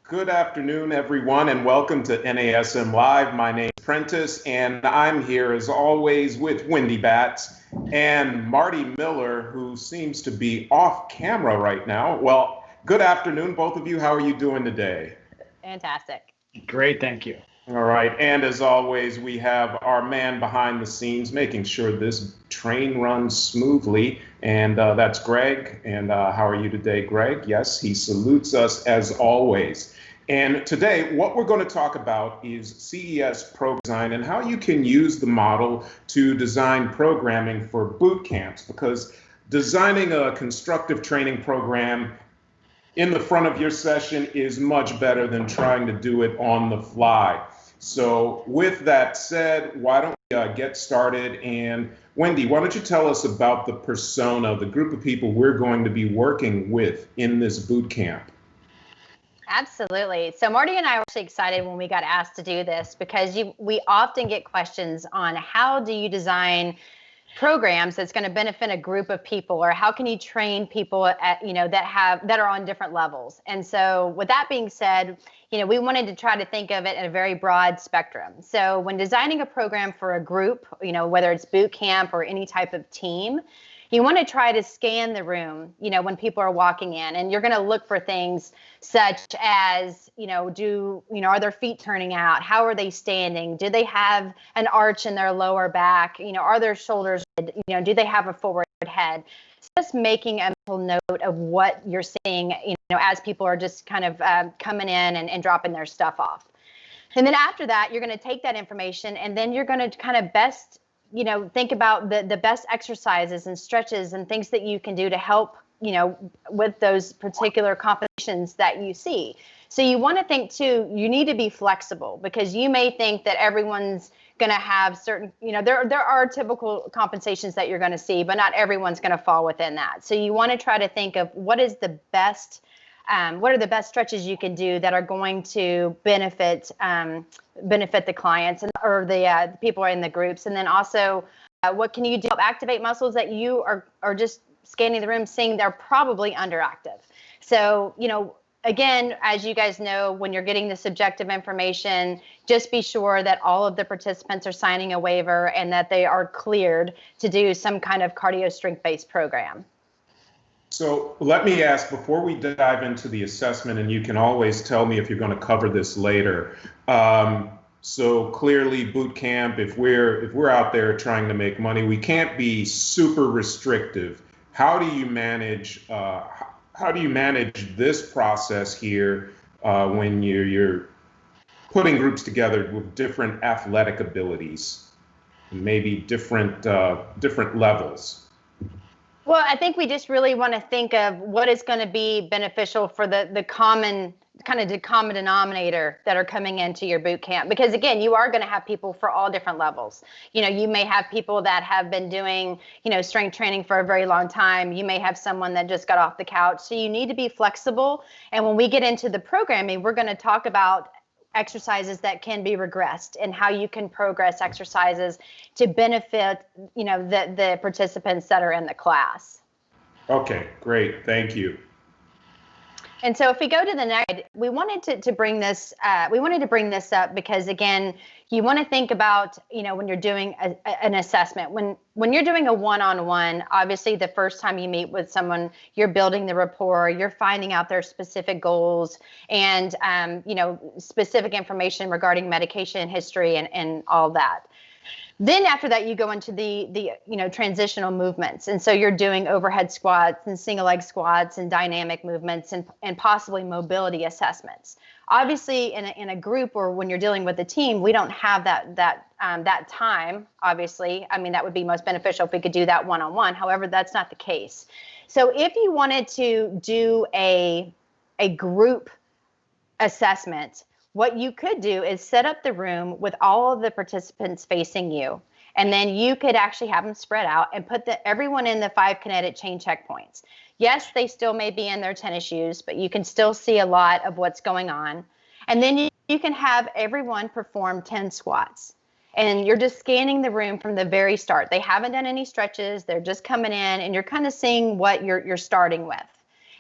Good afternoon, everyone, and welcome to NASM Live. My name is Prentice, and I'm here as always with Wendy Batts and Marty Miller, who seems to be off camera right now. Well, good afternoon, both of you. How are you doing today? Fantastic. Great, thank you. All right, and as always, we have our man behind the scenes making sure this train runs smoothly, and that's Greg. And how are you today, Greg? Yes, he salutes us as always. And today, what we're going to talk about is CES Pro Design and how you can use the model to design programming for boot camps, because designing a constructive training program in the front of your session is much better than trying to do it on the fly. So with that said, why don't we get started? And Wendy, why don't you tell us about the persona, the group of people we're going to be working with in this boot camp? Absolutely. So Marty and I were actually excited when we got asked to do this because we often get questions on how do you design programs that's going to benefit a group of people, or how can you train people at, that are on different levels. And so with that being said, we wanted to try to think of it in a very broad spectrum. So when designing a program for a group, whether it's boot camp or any type of team, you want to try to scan the room, when people are walking in, and you're going to look for things such as, are their feet turning out? How are they standing? Do they have an arch in their lower back? Are their shoulders, do they have a forward head? Just making a mental note of what you're seeing, as people are just kind of coming in and dropping their stuff off. And then after that, you're going to take that information and then you're going to kind of think about the best exercises and stretches and things that you can do to help, with those particular compensations that you see. So you want to think too, you need to be flexible, because you may think that everyone's going to have certain, there are typical compensations that you're going to see, but not everyone's going to fall within that. So you want to try to think of what are the best stretches you can do that are going to benefit the clients or the people in the groups. And then also, what can you do to help activate muscles that you are just scanning the room, seeing they're probably underactive. So, again, as you guys know, when you're getting the subjective information, just be sure that all of the participants are signing a waiver and that they are cleared to do some kind of cardio strength-based program. So let me ask, before we dive into the assessment, and you can always tell me if you're going to cover this later. So clearly, boot camp, if we're out there trying to make money, we can't be super restrictive. How do you manage this process here when you're putting groups together with different athletic abilities, maybe different levels? Well, I think we just really want to think of what is going to be beneficial for the common denominator that are coming into your boot camp. Because again, you are going to have people for all different levels. You may have people that have been doing, strength training for a very long time. You may have someone that just got off the couch. So you need to be flexible. And when we get into the programming, we're going to talk about exercises that can be regressed and how you can progress exercises to benefit, the participants that are in the class. Okay, great. Thank you. And so if we go to the next, we wanted to bring this up because, again, you want to think about, when you're doing an assessment, when you're doing a one-on-one, obviously the first time you meet with someone, you're building the rapport, you're finding out their specific goals and, specific information regarding medication history and all that. Then after that, you go into the transitional movements. And so you're doing overhead squats and single leg squats and dynamic movements and possibly mobility assessments. Obviously, in a group or when you're dealing with a team, we don't have that time, obviously. I mean, that would be most beneficial if we could do that one-on-one. However, that's not the case. So if you wanted to do a group assessment, what you could do is set up the room with all of the participants facing you, and then you could actually have them spread out and put everyone in the 5 kinetic chain checkpoints. Yes, they still may be in their tennis shoes, but you can still see a lot of what's going on. And then you can have everyone perform 10 squats. And you're just scanning the room from the very start. They haven't done any stretches. They're just coming in, and you're kind of seeing what you're starting with.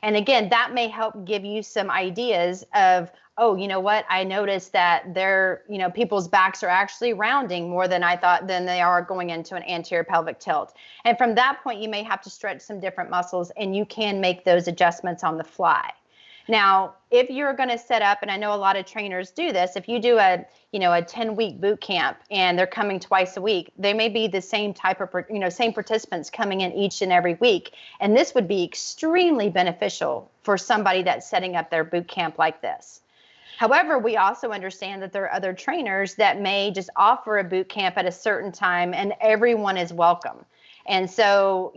And again, that may help give you some ideas of, oh, you know what? I noticed that people's backs are actually rounding more than I thought than they are going into an anterior pelvic tilt. And from that point, you may have to stretch some different muscles, and you can make those adjustments on the fly. Now, if you're going to set up, and I know a lot of trainers do this, if you do a 10-week boot camp and they're coming twice a week, they may be the same type of, same participants coming in each and every week. And this would be extremely beneficial for somebody that's setting up their boot camp like this. However, we also understand that there are other trainers that may just offer a boot camp at a certain time and everyone is welcome. And so,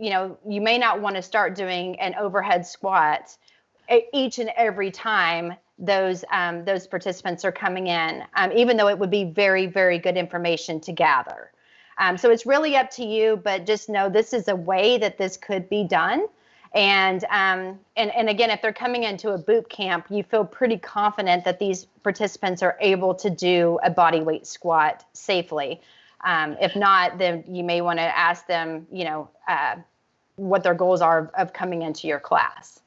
you may not want to start doing an overhead squat each and every time those participants are coming in, even though it would be very, very good information to gather. So it's really up to you, but just know this is a way that this could be done. And again, if they're coming into a boot camp, you feel pretty confident that these participants are able to do a body weight squat safely. If not, then you may want to ask them, what their goals are of coming into your class.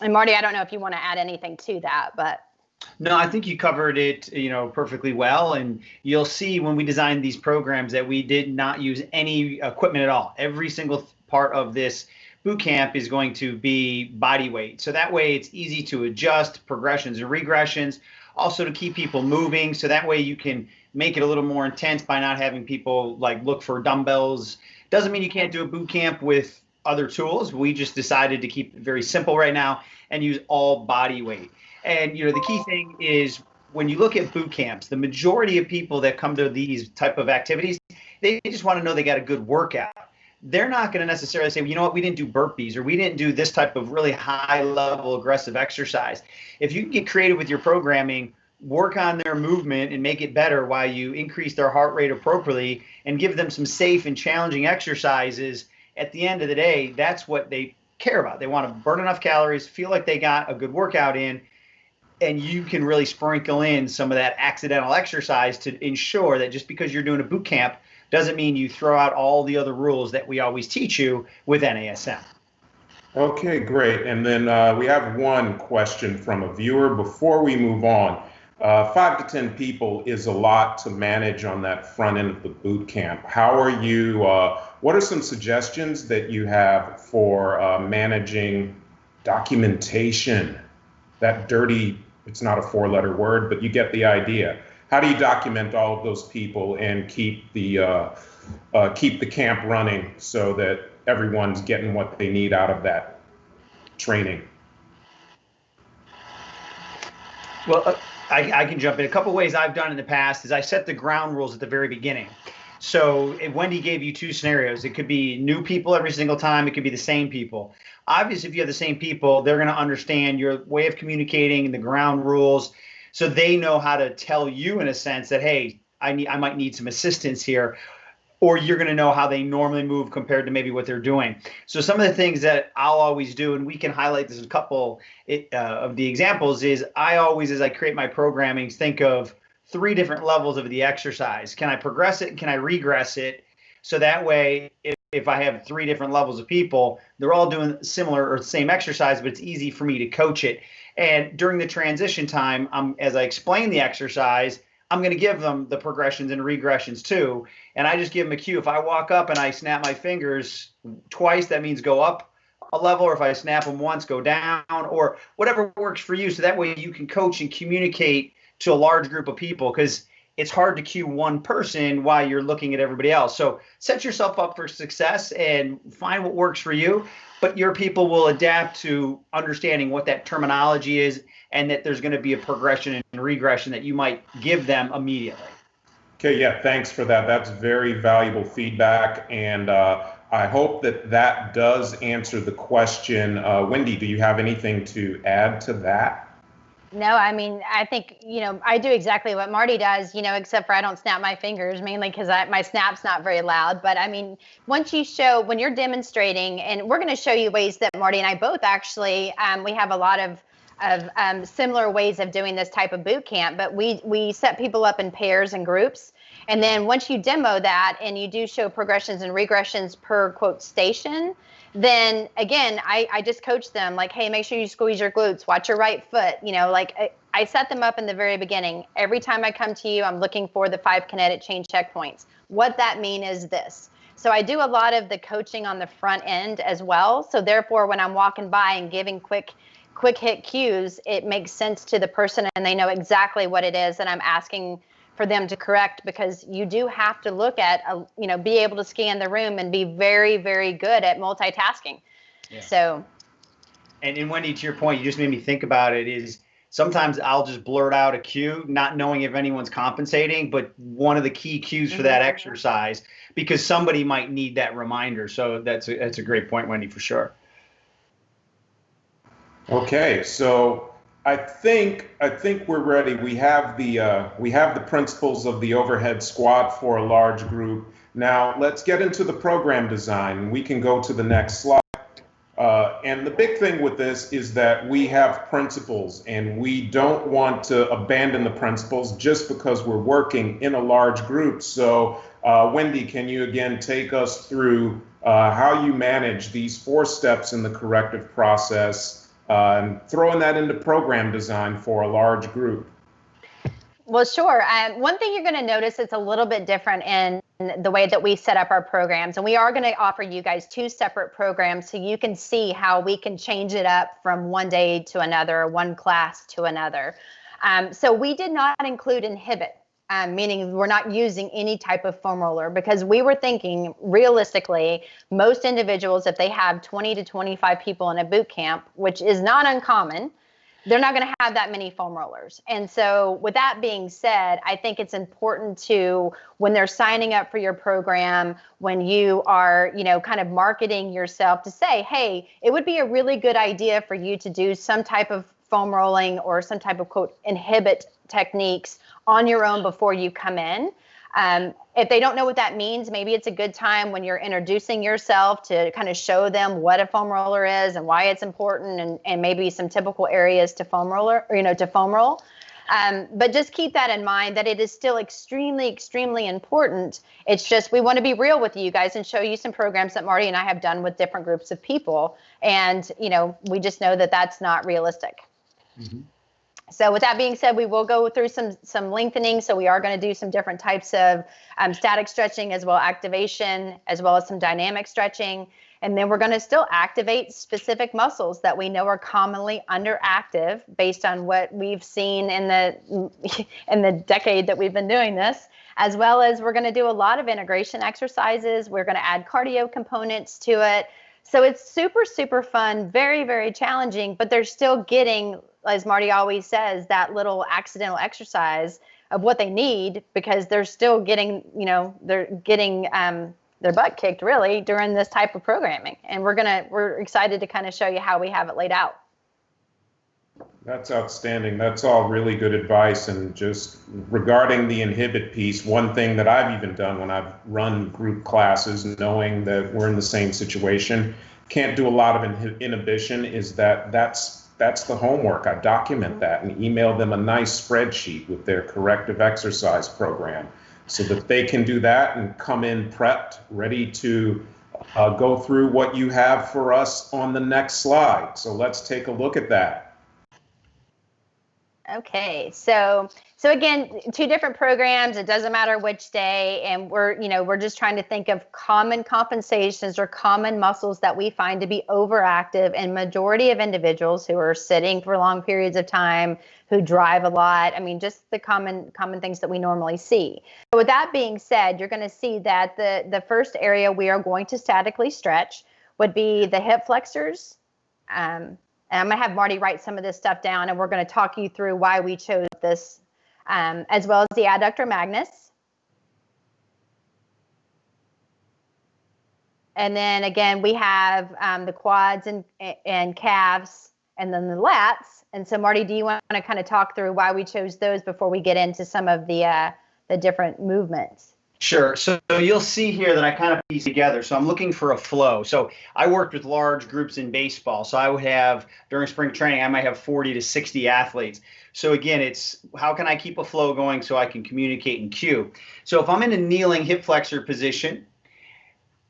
And Marty, I don't know if you want to add anything to that, but. No, I think you covered it, perfectly well. And you'll see when we designed these programs that we did not use any equipment at all. Every single part of this boot camp is going to be body weight. So that way it's easy to adjust progressions and regressions, also to keep people moving. So that way you can make it a little more intense by not having people look for dumbbells. Doesn't mean you can't do a boot camp with other tools. We just decided to keep it very simple right now and use all body weight. And the key thing is when you look at boot camps, the majority of people that come to these type of activities, they just want to know they got a good workout. They're not going to necessarily say, well, we didn't do burpees or we didn't do this type of really high level aggressive exercise. If you can get creative with your programming, work on their movement and make it better while you increase their heart rate appropriately and give them some safe and challenging exercises, at the end of the day, that's what they care about. They want to burn enough calories, feel like they got a good workout in, and you can really sprinkle in some of that accidental exercise to ensure that just because you're doing a boot camp doesn't mean you throw out all the other rules that we always teach you with NASM. Okay, great. And then we have one question from a viewer before we move on. 5 to 10 people is a lot to manage on that front end of the boot camp. How are you, what are some suggestions that you have for managing documentation? That dirty, it's not a 4-letter word, but you get the idea. How do you document all of those people and keep the camp running so that everyone's getting what they need out of that training? Well, I can jump in. A couple ways I've done in the past is I set the ground rules at the very beginning. So Wendy gave you 2 scenarios. It could be new people every single time. It could be the same people. Obviously, if you have the same people, they're going to understand your way of communicating, the ground rules, so they know how to tell you in a sense that, hey, I might need some assistance here. Or you're going to know how they normally move compared to maybe what they're doing. So some of the things that I'll always do, and we can highlight this in a couple of the examples, is I always, as I create my programming, think of 3 different levels of the exercise. Can I progress it? Can I regress it? So that way, if I have 3 different levels of people, they're all doing similar or same exercise, but it's easy for me to coach it. And during the transition time, as I explain the exercise, I'm going to give them the progressions and regressions too. And I just give them a cue. If I walk up and I snap my fingers twice, that means go up a level. Or if I snap them once, go down, or whatever works for you. So that way you can coach and communicate to a large group of people, because it's hard to cue one person while you're looking at everybody else. So set yourself up for success and find what works for you. But your people will adapt to understanding what that terminology is, and that there's going to be a progression and regression that you might give them immediately. Okay, yeah, thanks for that. That's very valuable feedback, and I hope that does answer the question. Wendy, do you have anything to add to that? No, I mean, I think, I do exactly what Marty does, except for I don't snap my fingers, mainly because my snap's not very loud. But I mean, when you're demonstrating, and we're going to show you ways that Marty and I both actually, we have a lot of similar ways of doing this type of boot camp, but we set people up in pairs and groups. And then once you demo that and you do show progressions and regressions per quote station, then again, I just coach them like, hey, make sure you squeeze your glutes, watch your right foot. You know, like I set them up in the very beginning. Every time I come to you, I'm looking for the 5 kinetic chain checkpoints. What that mean is this. So I do a lot of the coaching on the front end as well. So therefore, when I'm walking by and giving quick hit cues, it makes sense to the person and they know exactly what it is that I'm asking for them to correct, because you do have to look at, be able to scan the room and be very, very good at multitasking. Yeah. So. And Wendy, to your point, you just made me think about it, is sometimes I'll just blurt out a cue, not knowing if anyone's compensating, but one of the key cues for that exercise, because somebody might need that reminder. So that's a great point, Wendy, for sure. Okay, so I think we're ready. We have the principles of the overhead squat for a large group. Now let's get into the program design. We can go to the next slide. And the big thing with this is that we have principles, and we don't want to abandon the principles just because we're working in a large group. So Wendy, can you again take us through how you manage these 4 steps in the corrective process, and throwing that into program design for a large group? Well, sure. One thing you're going to notice it's a little bit different in the way that we set up our programs. And we are going to offer you guys 2 separate programs so you can see how we can change it up from one day to another, one class to another. So we did not include inhibit, meaning we're not using any type of foam roller, because we were thinking realistically, most individuals, if they have 20 to 25 people in a boot camp, which is not uncommon, they're not going to have that many foam rollers. And so with that being said, I think it's important to, when they're signing up for your program, when you are, kind of marketing yourself, to say, hey, it would be a really good idea for you to do some type of foam rolling or some type of quote inhibit techniques on your own before you come in. If they don't know what that means, maybe it's a good time when you're introducing yourself to kind of show them what a foam roller is and why it's important, and maybe some typical areas to foam roller, or, to foam roll. But just keep that in mind, that it is still extremely, extremely important. It's just, we want to be real with you guys and show you some programs that Marty and I have done with different groups of people. And, we just know that that's not realistic. Mm-hmm. So with that being said, we will go through some lengthening. So we are going to do some different types of static stretching, as well activation, as well as some dynamic stretching. And then we're going to still activate specific muscles that we know are commonly underactive based on what we've seen in the decade that we've been doing this, as well as we're going to do a lot of integration exercises. We're going to add cardio components to it. So it's super, super fun, very, very challenging, but they're still getting, as Marty always says, that little accidental exercise of what they need, because they're still getting, they're getting their butt kicked really during this type of programming. And we're excited to kind of show you how we have it laid out. That's outstanding. That's all really good advice. And just regarding the inhibit piece, one thing that I've even done when I've run group classes, knowing that we're in the same situation, can't do a lot of inhibition, is that's the homework. I document that and email them a nice spreadsheet with their corrective exercise program so that they can do that and come in prepped, ready to go through what you have for us on the next slide. So let's take a look at that. Okay, so again, 2 different programs. It doesn't matter which day, and we're just trying to think of common compensations or common muscles that we find to be overactive in majority of individuals who are sitting for long periods of time, who drive a lot. I mean, just the common things that we normally see. So with that being said, you're going to see that the first area we are going to statically stretch would be the hip flexors. And I'm going to have Marty write some of this stuff down, and we're going to talk you through why we chose this, as well as the adductor magnus. And then again, we have the quads and calves, and then the lats. And so Marty, do you want to kind of talk through why we chose those before we get into some of the different movements? Sure. So you'll see here that I kind of piece together. So I'm looking for a flow. So I worked with large groups in baseball. So I would have, during spring training, I might have 40 to 60 athletes. So again, it's how can I keep a flow going so I can communicate and cue? So if I'm in a kneeling hip flexor position,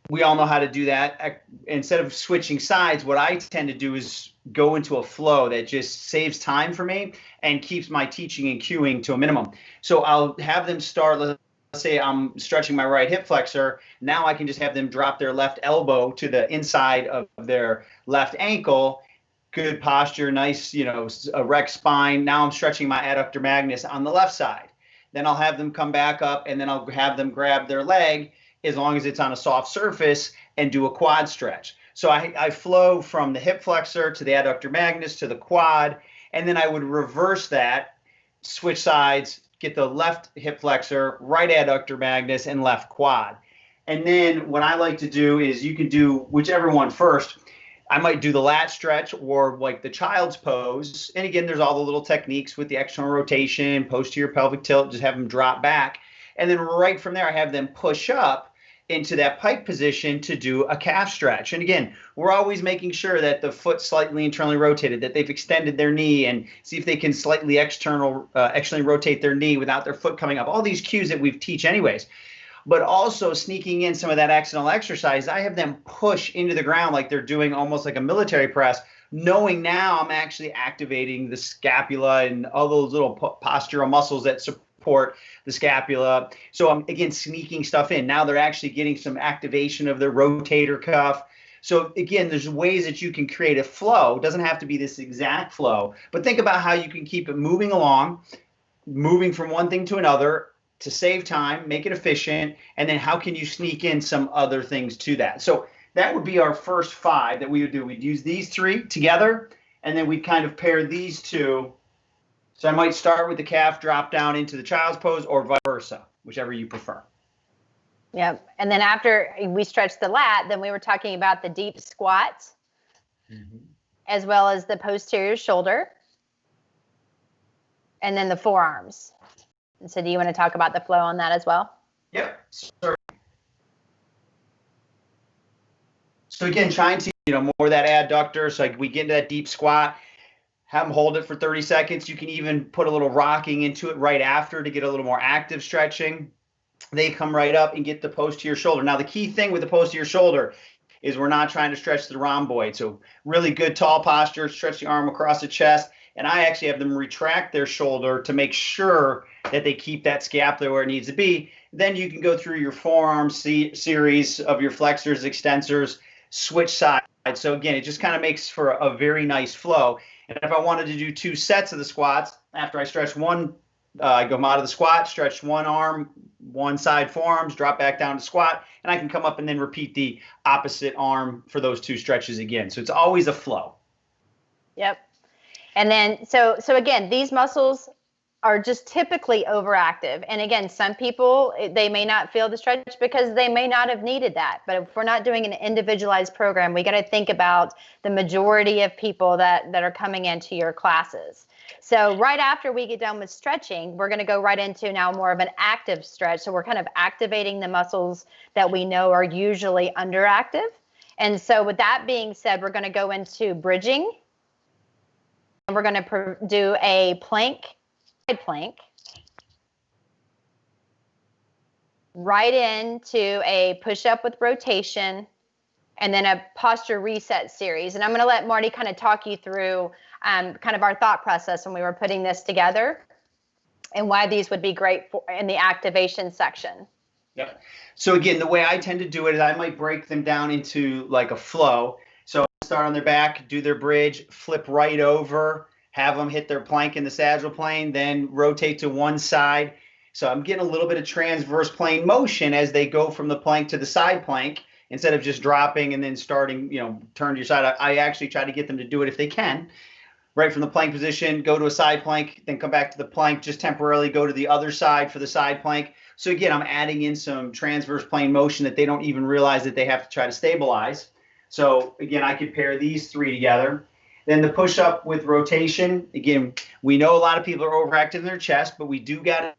we all know how to do that. Instead of switching sides, what I tend to do is go into a flow that just saves time for me and keeps my teaching and cueing to a minimum. So I'll have them start, let's say I'm stretching my right hip flexor. Now I can just have them drop their left elbow to the inside of their left ankle. Good posture, nice, erect spine. Now I'm stretching my adductor magnus on the left side. Then I'll have them come back up, and then I'll have them grab their leg as long as it's on a soft surface and do a quad stretch. So I flow from the hip flexor to the adductor magnus to the quad, and then I would reverse that, switch sides, get the left hip flexor, right adductor magnus, and left quad. And then what I like to do is you can do whichever one first. I might do the lat stretch or like the child's pose. And again, there's all the little techniques with the external rotation, posterior pelvic tilt, just have them drop back. And then right from there, I have them push up into that pike position to do a calf stretch. And again, we're always making sure that the foot's slightly internally rotated, that they've extended their knee, and see if they can slightly externally rotate their knee without their foot coming up. All these cues that we teach anyways. But also sneaking in some of that accidental exercise, I have them push into the ground like they're doing almost like a military press, knowing now I'm actually activating the scapula and all those little postural muscles that support the scapula. So I'm, again, sneaking stuff in. Now they're actually getting some activation of their rotator cuff. So again, there's ways that you can create a flow. It doesn't have to be this exact flow, but think about how you can keep it moving along, moving from one thing to another to save time, make it efficient, and then how can you sneak in some other things to that? So that would be our first 5 that we would do. We'd use these 3 together, and then we'd kind of pair these 2. So I might start with the calf, drop down into the child's pose, or vice versa, whichever you prefer. Yep. And then after we stretched the lat, then we were talking about the deep squat, as well as the posterior shoulder, and then the forearms. And so do you want to talk about the flow on that as well? Yep. So again, trying to, more that adductor. So we get into that deep squat, have them hold it for 30 seconds. You can even put a little rocking into it right after to get a little more active stretching. They come right up and get the posterior shoulder. Now, the key thing with the posterior shoulder is we're not trying to stretch the rhomboid. So really good tall posture, stretch the arm across the chest. And I actually have them retract their shoulder to make sure that they keep that scapula where it needs to be. Then you can go through your forearm series of your flexors, extensors, switch sides. So again, it just kind of makes for a very nice flow. And if I wanted to do 2 sets of the squats, after I stretch one, I go out of the squat, stretch one arm, one side forearms, drop back down to squat, and I can come up and then repeat the opposite arm for those 2 stretches again. So it's always a flow. Yep. And then, so again, these muscles are just typically overactive. And again, some people, they may not feel the stretch because they may not have needed that. But if we're not doing an individualized program, we got to think about the majority of people that are coming into your classes. So right after we get done with stretching, we're going to go right into now more of an active stretch. So we're kind of activating the muscles that we know are usually underactive. And so with that being said, we're going to go into bridging. And we're going to do a plank, side plank, right into a push-up with rotation, and then a posture reset series. And I'm going to let Marty kind of talk you through kind of our thought process when we were putting this together and why these would be great for in the activation section. Yep. So again, the way I tend to do it is I might break them down into like a flow. So start on their back, do their bridge, flip right over, have them hit their plank in the sagittal plane, then rotate to one side. So I'm getting a little bit of transverse plane motion as they go from the plank to the side plank instead of just dropping and then starting, turn to your side. I actually try to get them to do it if they can. Right from the plank position, go to a side plank, then come back to the plank, just temporarily go to the other side for the side plank. So again, I'm adding in some transverse plane motion that they don't even realize that they have to try to stabilize. So again, I could pair these 3 together. Then the push-up with rotation. Again, we know a lot of people are overactive in their chest, but we do got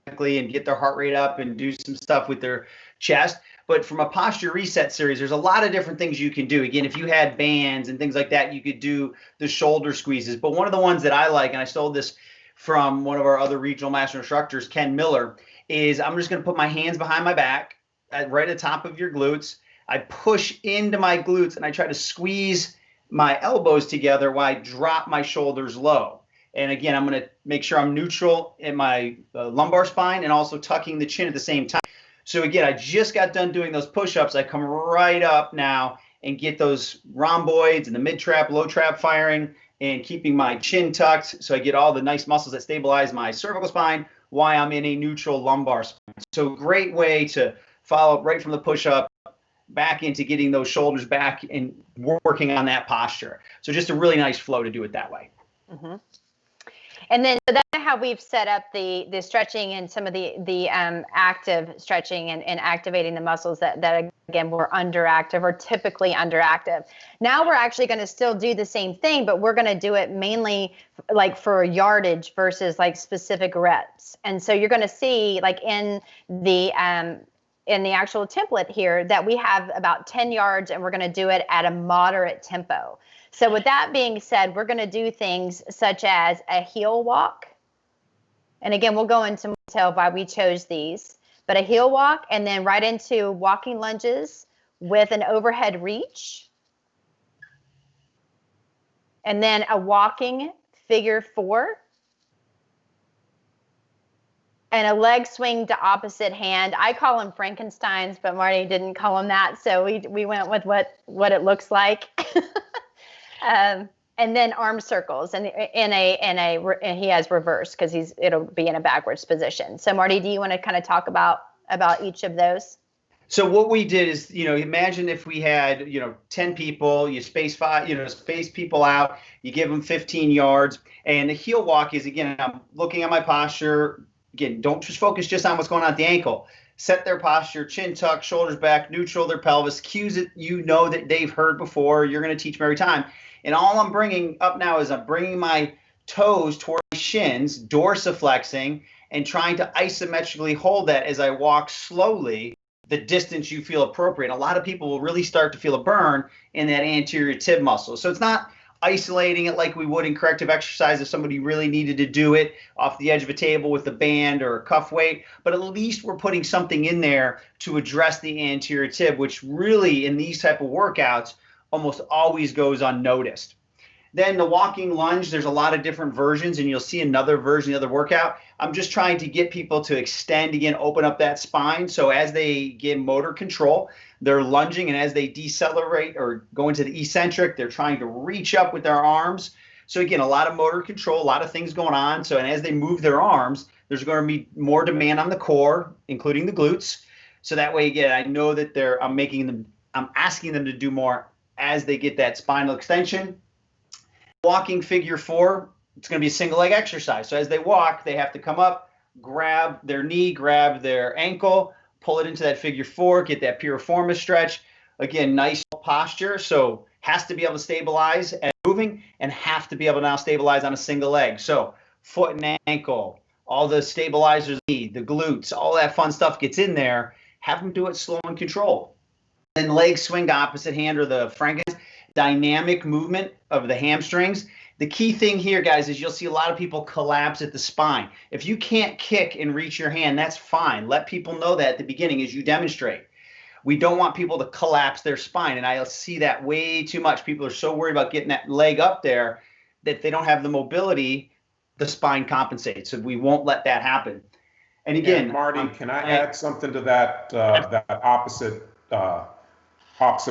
to and get their heart rate up and do some stuff with their chest. But from a posture reset series, there's a lot of different things you can do. Again, if you had bands and things like that, you could do the shoulder squeezes. But one of the ones that I like, and I stole this from one of our other regional master instructors, Ken Miller, is I'm just going to put my hands behind my back, right at the top of your glutes. I push into my glutes and I try to squeeze my elbows together while I drop my shoulders low. And again, I'm going to make sure I'm neutral in my lumbar spine and also tucking the chin at the same time. So again, I just got done doing those push-ups. I come right up now and get those rhomboids and the mid-trap, low-trap firing and keeping my chin tucked. So I get all the nice muscles that stabilize my cervical spine while I'm in a neutral lumbar spine. So great way to follow up right from the push-up back into getting those shoulders back and working on that posture. So just a really nice flow to do it that way. Mm-hmm. And then so that's how we've set up the stretching and some of the active stretching and activating the muscles that again were underactive or typically underactive. Now we're actually going to still do the same thing, but we're going to do it mainly like for yardage versus like specific reps. And so you're going to see like in the actual template here that we have about 10 yards and we're going to do it at a moderate tempo. So with that being said, we're going to do things such as a heel walk. And again, we'll go into detail why we chose these, but a heel walk and then right into walking lunges with an overhead reach. And then a walking figure 4. And a leg swing to opposite hand. I call them Frankensteins, but Marty didn't call them that. So we went with what it looks like. And then arm circles, and and he has reverse because it'll be in a backwards position. So Marty, do you want to kind of talk about each of those? So what we did is, imagine if we had, 10 people, you space people out, you give them 15 yards, and the heel walk is, again, I'm looking at my posture. Again, don't just focus just on what's going on at the ankle. Set their posture, chin tuck, shoulders back, neutral their pelvis, cues that that they've heard before. You're going to teach them every time. And all I'm bringing up now is I'm bringing my toes toward my shins, dorsiflexing, and trying to isometrically hold that as I walk slowly the distance you feel appropriate. A lot of people will really start to feel a burn in that anterior tib muscle. So it's not isolating it like we would in corrective exercise if somebody really needed to do it off the edge of a table with a band or a cuff weight, but at least we're putting something in there to address the anterior tib, which really in these type of workouts almost always goes unnoticed. Then the walking lunge, there's a lot of different versions, and you'll see another version of the workout. I'm just trying to get people to extend again, open up that spine. So as they get motor control, they're lunging, and as they decelerate or go into the eccentric, they're trying to reach up with their arms. So again, a lot of motor control, a lot of things going on. So, and as they move their arms, there's going to be more demand on the core, including the glutes. So that way, again, I know that I'm asking them to do more as they get that spinal extension. Walking figure 4, it's going to be a single leg exercise. So as they walk, they have to come up, grab their knee, grab their ankle, pull it into that figure 4, get that piriformis stretch. Again, nice posture. So has to be able to stabilize and moving, and have to be able to now stabilize on a single leg. So foot and ankle, all the stabilizers, the glutes, all that fun stuff gets in there. Have them do it slow and controlled. Then leg swing to opposite hand, or the Franken, dynamic movement of the hamstrings. The key thing here, guys, is you'll see a lot of people collapse at the spine. If you can't kick and reach your hand, that's fine. Let people know that at the beginning as you demonstrate. We don't want people to collapse their spine, and I see that way too much. People are so worried about getting that leg up there that they don't have the mobility, the spine compensates. So we won't let that happen. And again, Marty, can I add something to that that opposite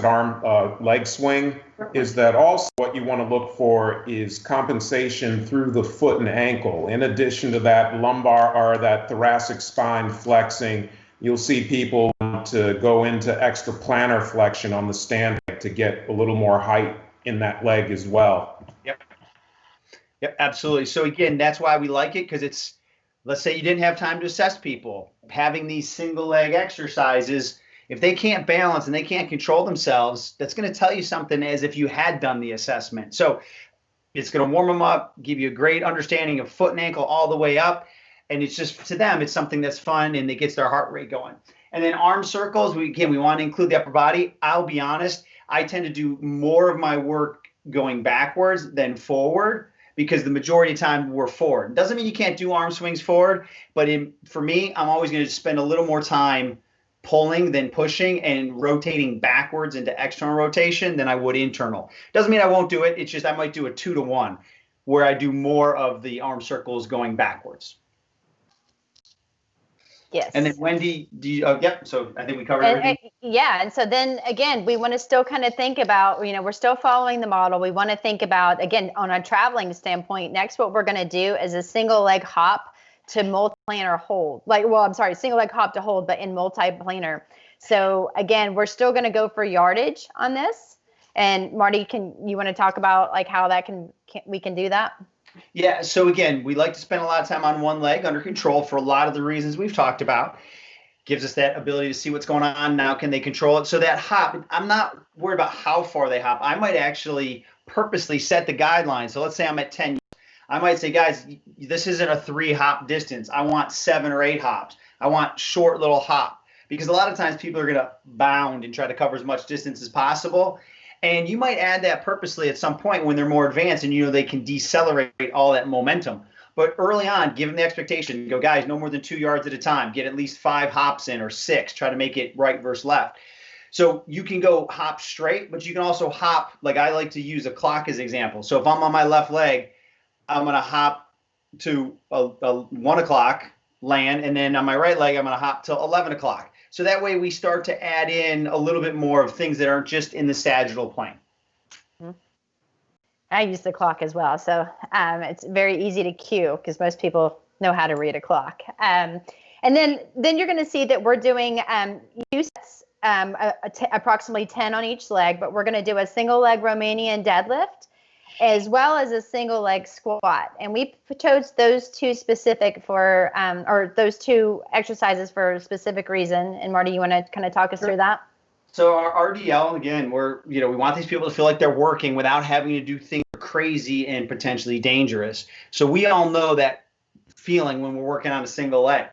arm leg swing? Is that also what you want to look for is compensation through the foot and ankle. In addition to that lumbar or that thoracic spine flexing, you'll see people want to go into extra plantar flexion on the stand to get a little more height in that leg as well. Yep, absolutely. So again, that's why we like it, because it's, let's say you didn't have time to assess people. Having these single leg exercises, if they can't balance and they can't control themselves, that's going to tell you something as if you had done the assessment. So it's going to warm them up, give you a great understanding of foot and ankle all the way up. And it's just, to them, it's something that's fun and it gets their heart rate going. And then arm circles, we want to include the upper body. I'll be honest, I tend to do more of my work going backwards than forward, because the majority of the time we're forward. Doesn't mean you can't do arm swings forward, but for me, I'm always going to spend a little more time pulling than pushing and rotating backwards into external rotation than I would internal. Doesn't mean I won't do it. It's just I might do a 2-to-1 where I do more of the arm circles going backwards. Yes. And then Wendy, do you, yep. So I think we covered everything. Yeah. And so then again, we want to still kind of think about, we're still following the model. We want to think about, again, on a traveling standpoint, next, what we're going to do is a single leg hop to multi-planar hold. Single leg hop to hold, but in multi-planar. So again, we're still going to go for yardage on this. And Marty, you want to talk about like how that we can do that? Yeah, so again, we like to spend a lot of time on one leg under control for a lot of the reasons we've talked about. Gives us that ability to see what's going on. Now, can they control it? So that hop, I'm not worried about how far they hop. I might actually purposely set the guidelines. So let's say I'm at 10. I might say, guys, this isn't a 3-hop distance. I want 7 or 8 hops. I want short little hop. Because a lot of times people are going to bound and try to cover as much distance as possible. And you might add that purposely at some point when they're more advanced and they can decelerate all that momentum. But early on, give them the expectation, go, guys, no more than 2 yards at a time. Get at least 5 hops in or 6. Try to make it right versus left. So you can go hop straight, but you can also hop, like I like to use a clock as an example. So if I'm on my left leg, I'm going to hop to a 1 o'clock land, and then on my right leg, I'm going to hop till 11 o'clock. So that way we start to add in a little bit more of things that aren't just in the sagittal plane. I use the clock as well. So it's very easy to cue because most people know how to read a clock. And then you're going to see that we're doing two sets, approximately 10 on each leg, but we're going to do a single leg Romanian deadlift as well as a single leg squat. And we chose those two specific for, or those two exercises for a specific reason. And Marty, you want to kind of talk us through that? So our RDL, again, we want these people to feel like they're working without having to do things crazy and potentially dangerous. So we all know that feeling when we're working on a single leg,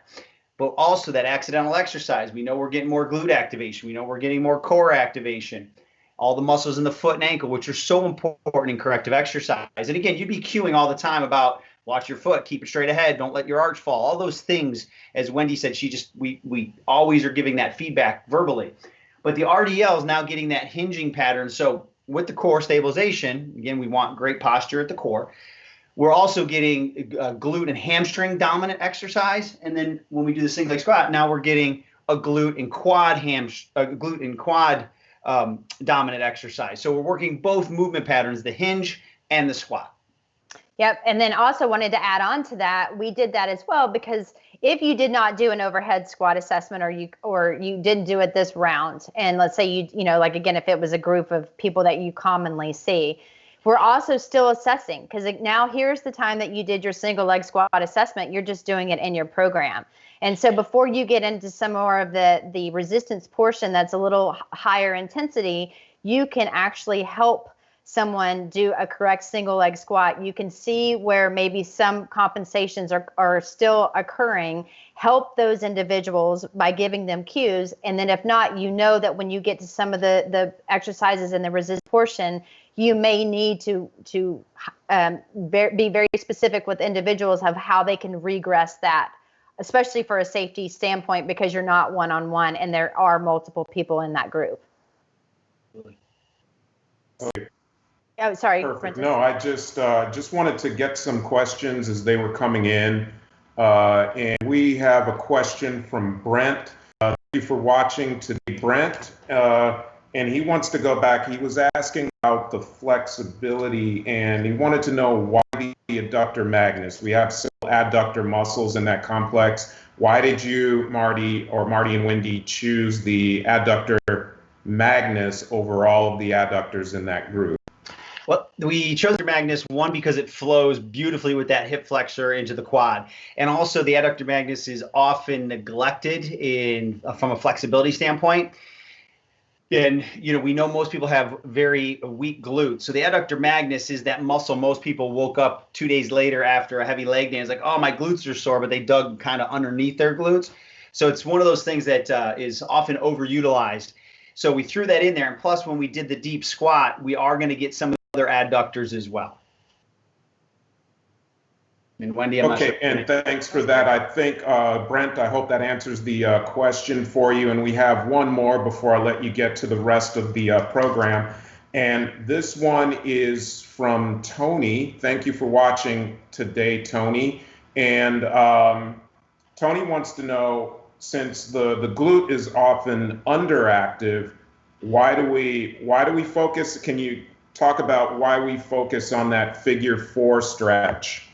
but also that accidental exercise. We know we're getting more glute activation. We know we're getting more core activation. All the muscles in the foot and ankle, which are so important in corrective exercise. And again, you'd be cueing all the time about watch your foot, keep it straight ahead, don't let your arch fall. All those things, as Wendy said, we always are giving that feedback verbally. But the RDL is now getting that hinging pattern. So with the core stabilization, again, we want great posture at the core. We're also getting glute and hamstring dominant exercise. And then when we do the single leg squat, now we're getting a glute and quad dominant exercise. So we're working both movement patterns, the hinge and the squat. Yep. And then also wanted to add on to that, we did that as well, because if you did not do an overhead squat assessment or you didn't do it this round, and let's say like again, if it was a group of people that you commonly see, we're also still assessing, because now here's the time that you did your single leg squat assessment. You're just doing it in your program. And so before you get into some more of the resistance portion that's a little higher intensity, you can actually help someone do a correct single leg squat. You can see where maybe some compensations are still occurring, help those individuals by giving them cues. And then if not, that when you get to some of the exercises in the resist portion, you may need to be very specific with individuals of how they can regress that, especially for a safety standpoint, because you're not one-on-one and there are multiple people in that group. Okay. Oh, sorry. Perfect. No, I just wanted to get some questions as they were coming in. And we have a question from Brent. Thank you for watching today, Brent. And he wants to go back. He was asking about the flexibility, and he wanted to know why the adductor magnus. We have several adductor muscles in that complex. Why did you, Marty and Wendy, choose the adductor magnus over all of the adductors in that group? Well, we chose the magnus, one, because it flows beautifully with that hip flexor into the quad. And also the adductor magnus is often neglected from a flexibility standpoint. And, we know most people have very weak glutes. So the adductor magnus is that muscle most people woke up 2 days later after a heavy leg day. It's like, oh, my glutes are sore, but they dug kind of underneath their glutes. So it's one of those things that is often overutilized. So we threw that in there. And plus, when we did the deep squat, we are going to get some of the other adductors as well. And Wendy, I'm okay, and thanks for that. I think, Brent, I hope that answers the question for you. And we have one more before I let you get to the rest of the program. And this one is from Tony. Thank you for watching today, Tony. And Tony wants to know, since the glute is often underactive, why do we focus? Can you talk about why we focus on that figure 4 stretch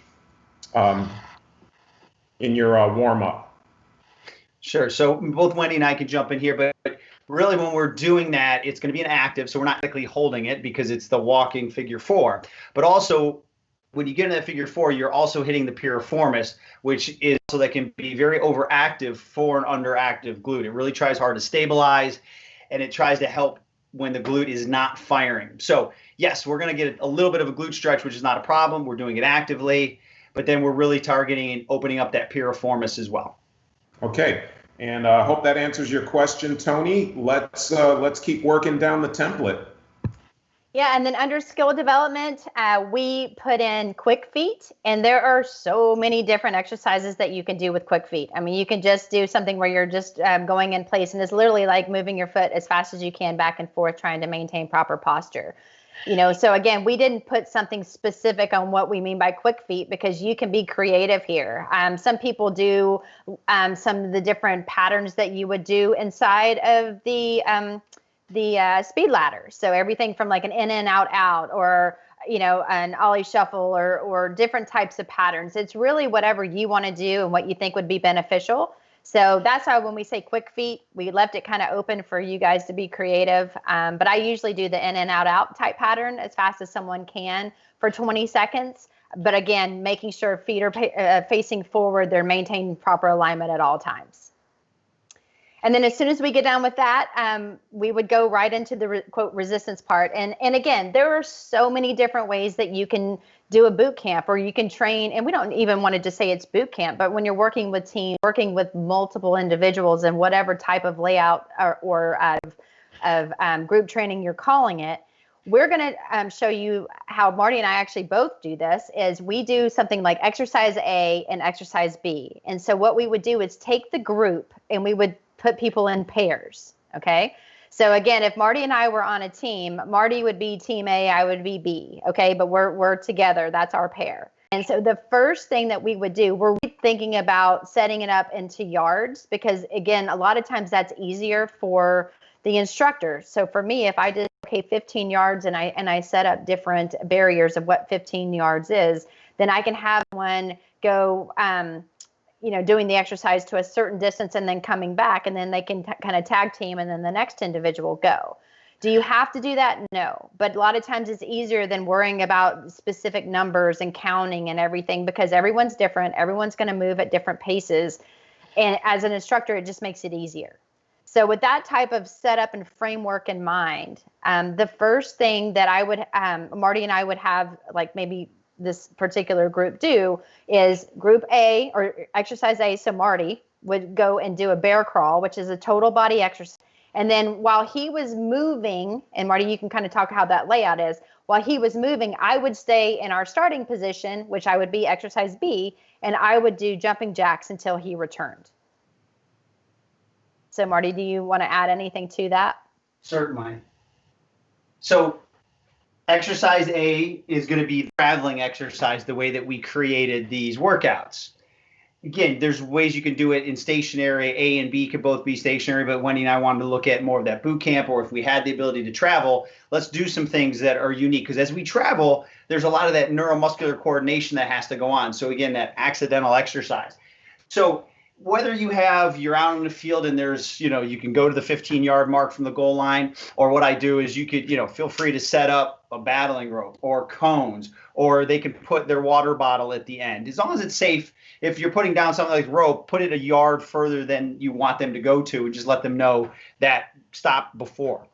in your warm-up? Sure. So both Wendy and I can jump in here, but really when we're doing that, it's going to be an active, so we're not technically holding it because it's the walking figure 4. But also, when you get into that figure 4, you're also hitting the piriformis, which is so that can be very overactive for an underactive glute. It really tries hard to stabilize, and it tries to help when the glute is not firing. So yes, we're going to get a little bit of a glute stretch, which is not a problem. We're doing it actively, but then we're really targeting and opening up that piriformis as well. Okay, and I hope that answers your question, Tony. Let's keep working down the template. Yeah, and then under skill development, we put in quick feet, and there are so many different exercises that you can do with quick feet. I mean, you can just do something where you're just going in place, and it's literally like moving your foot as fast as you can back and forth, trying to maintain proper posture. So again, we didn't put something specific on what we mean by quick feet because you can be creative here. Some people do some of the different patterns that you would do inside of the speed ladder. So everything from like an in and out, or, an ollie shuffle or different types of patterns. It's really whatever you want to do and what you think would be beneficial. So that's how when we say quick feet, we left it kind of open for you guys to be creative. But I usually do the in and out type pattern as fast as someone can for 20 seconds. But again, making sure feet are facing forward, they're maintaining proper alignment at all times. And then as soon as we get done with that, we would go right into the quote resistance part. And again, there are so many different ways that you can do a boot camp, or you can train. And we don't even want to just say it's boot camp, but when you're working with teams, working with multiple individuals and whatever type of layout or of group training you're calling it, we're going to show you how Marty and I actually both do this. Is we do something like exercise A and exercise B. And so what we would do is take the group and we would put people in pairs. Okay. So again, if Marty and I were on a team, Marty would be team A, I would be B. Okay. But we're together. That's our pair. And so the first thing that we would do, we're thinking about setting it up into yards, because again, a lot of times that's easier for the instructor. So for me, if I did 15 yards and I set up different barriers of what 15 yards is, then I can have one go doing the exercise to a certain distance and then coming back, and then they can kind of tag team, and then the next individual go. Do you have to do that? No. But a lot of times it's easier than worrying about specific numbers and counting and everything, because everyone's different. Everyone's going to move at different paces. And as an instructor, it just makes it easier. So with that type of setup and framework in mind, the first thing that I would, Marty and I would have, like maybe this particular group do, is group A or exercise A. So Marty would go and do a bear crawl, which is a total body exercise. And then while he was moving, and Marty, you can kind of talk how that layout is. While he was moving, I would stay in our starting position, which I would be exercise B, and I would do jumping jacks until he returned. So Marty, do you want to add anything to that? Certainly. So exercise A is going to be the traveling exercise, the way that we created these workouts. Again, there's ways you can do it in stationary. A and B could both be stationary, but Wendy and I wanted to look at more of that boot camp, or if we had the ability to travel, let's do some things that are unique. Because as we travel, there's a lot of that neuromuscular coordination that has to go on. So again, that accidental exercise. So whether you're out in the field and there's, you can go to the 15-yard mark from the goal line, or what I do is you could, feel free to set up a battling rope or cones, or they can put their water bottle at the end. As long as it's safe, if you're putting down something like rope, put it a yard further than you want them to go to, and just let them know that stop before.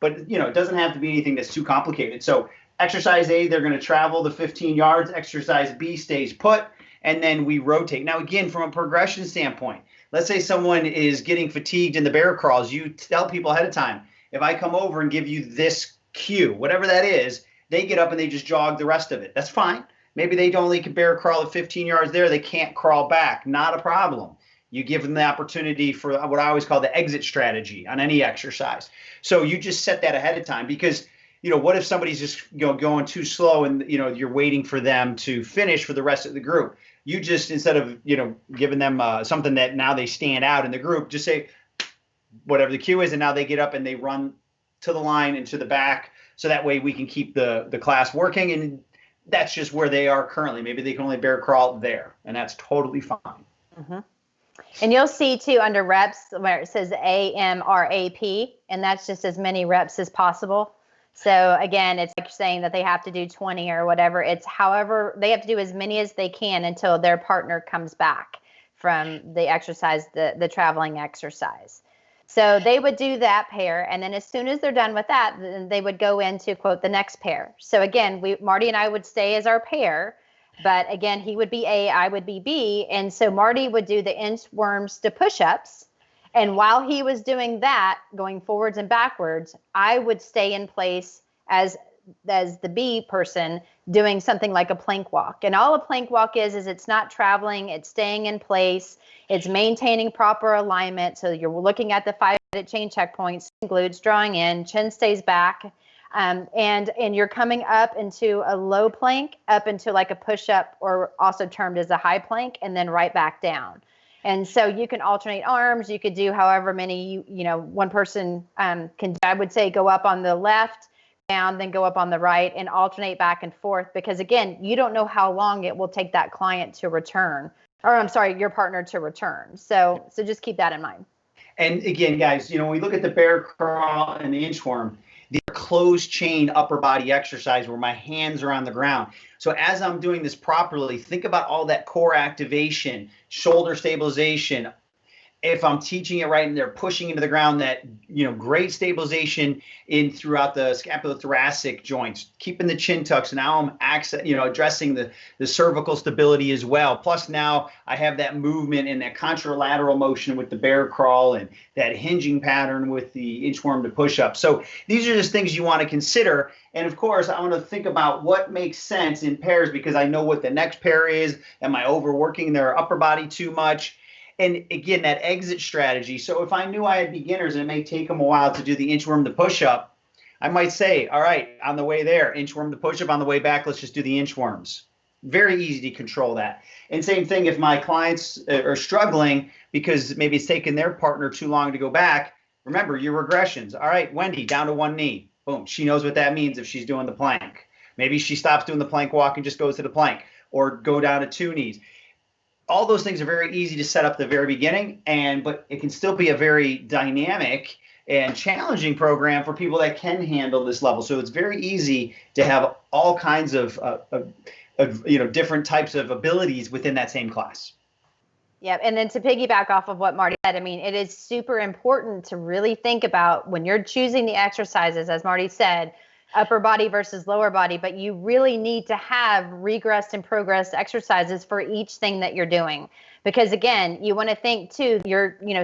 but it doesn't have to be anything that's too complicated. So exercise A, they're going to travel the 15 yards. Exercise B stays put, and then we rotate. Now, again, from a progression standpoint, let's say someone is getting fatigued in the bear crawls. You tell people ahead of time, if I come over and give you this cue, whatever that is, they get up and they just jog the rest of it. That's fine. Maybe they only can bear crawl at 15 yards there. They can't crawl back. Not a problem. You give them the opportunity for what I always call the exit strategy on any exercise. So you just set that ahead of time, because what if somebody's just going too slow and you're waiting for them to finish for the rest of the group? You just, instead of giving them something that now they stand out in the group, just say whatever the cue is, and now they get up and they run to the line and to the back, so that way we can keep the class working. And that's just where they are currently. Maybe they can only bear crawl there, and that's totally fine. Mm-hmm. And you'll see too under reps where it says AMRAP, and that's just as many reps as possible. So again, it's like saying that they have to do 20 or whatever. It's however, they have to do as many as they can until their partner comes back from the exercise, the traveling exercise. So they would do that pair, and then as soon as they're done with that, then they would go into, quote, the next pair. So again, Marty and I would stay as our pair, but again, he would be A, I would be B, and so Marty would do the inchworms to push-ups, and while he was doing that, going forwards and backwards, I would stay in place as the B person doing something like a plank walk. And all a plank walk is it's not traveling, it's staying in place, it's maintaining proper alignment. So you're looking at the 5-minute chain checkpoints, glutes drawing in, chin stays back, and you're coming up into a low plank, up into like a push-up, or also termed as a high plank, and then right back down. And so you can alternate arms. You could do however many, one person can, I would say, go up on the left, down, then go up on the right, and alternate back and forth, because again, you don't know how long it will take that client to return, or I'm sorry, your partner to return. So just keep that in mind. And again, guys, when we look at the bear crawl and the inchworm, the closed chain upper body exercise where my hands are on the ground. So as I'm doing this properly, think about all that core activation, shoulder stabilization. If I'm teaching it right and they're pushing into the ground, that, great stabilization in throughout the scapulothoracic joints, keeping the chin tucks. Now I'm addressing the cervical stability as well. Plus now I have that movement and that contralateral motion with the bear crawl and that hinging pattern with the inchworm to push up. So these are just things you want to consider. And of course, I want to think about what makes sense in pairs, because I know what the next pair is. Am I overworking their upper body too much? And again, that exit strategy. So if I knew I had beginners and it may take them a while to do the inchworm to push up, I might say, all right, on the way there, inchworm to push up, on the way back, let's just do the inchworms. Very easy to control that. And same thing if my clients are struggling because maybe it's taken their partner too long to go back. Remember your regressions. All right, Wendy, down to one knee. Boom. She knows what that means if she's doing the plank. Maybe she stops doing the plank walk and just goes to the plank, or go down to two knees. All those things are very easy to set up at the very beginning, but it can still be a very dynamic and challenging program for people that can handle this level. So it's very easy to have all kinds of different types of abilities within that same class. Yeah, and then to piggyback off of what Marty said, I mean, it is super important to really think about when you're choosing the exercises, as Marty said, upper body versus lower body, but you really need to have regressed and progressed exercises for each thing that you're doing. Because again, you want to think too,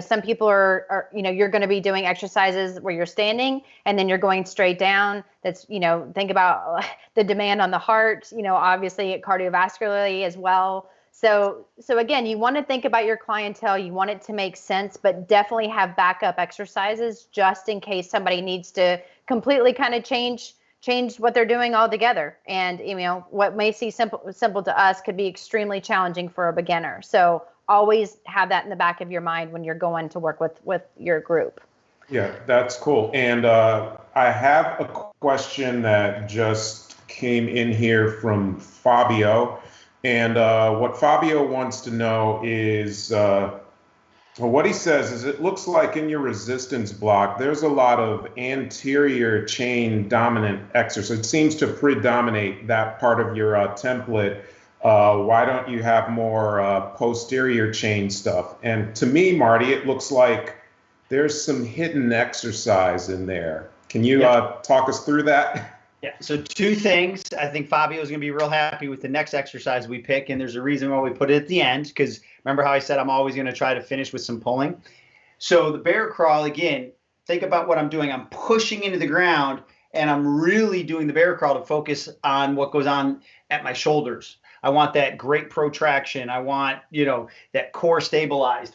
some people are you're going to be doing exercises where you're standing and then you're going straight down. That's, think about the demand on the heart, obviously cardiovascularly as well. So again, you want to think about your clientele, you want it to make sense, but definitely have backup exercises just in case somebody needs to completely kind of change what they're doing altogether. And what may seem simple to us could be extremely challenging for a beginner. So always have that in the back of your mind when you're going to work with your group. Yeah, that's cool. And I have a question that just came in here from Fabio. And what Fabio wants to know is, what he says is, it looks like in your resistance block, there's a lot of anterior chain dominant exercise. It seems to predominate that part of your template. Why don't you have more posterior chain stuff? And to me, Marty, it looks like there's some hidden exercise in there. Can you talk us through that? Yeah, so two things. I think Fabio's going to be real happy with the next exercise we pick, and there's a reason why we put it at the end, because remember how I said I'm always going to try to finish with some pulling? So the bear crawl, again, think about what I'm doing. I'm pushing into the ground, and I'm really doing the bear crawl to focus on what goes on at my shoulders. I want that great protraction. I want, that core stabilized.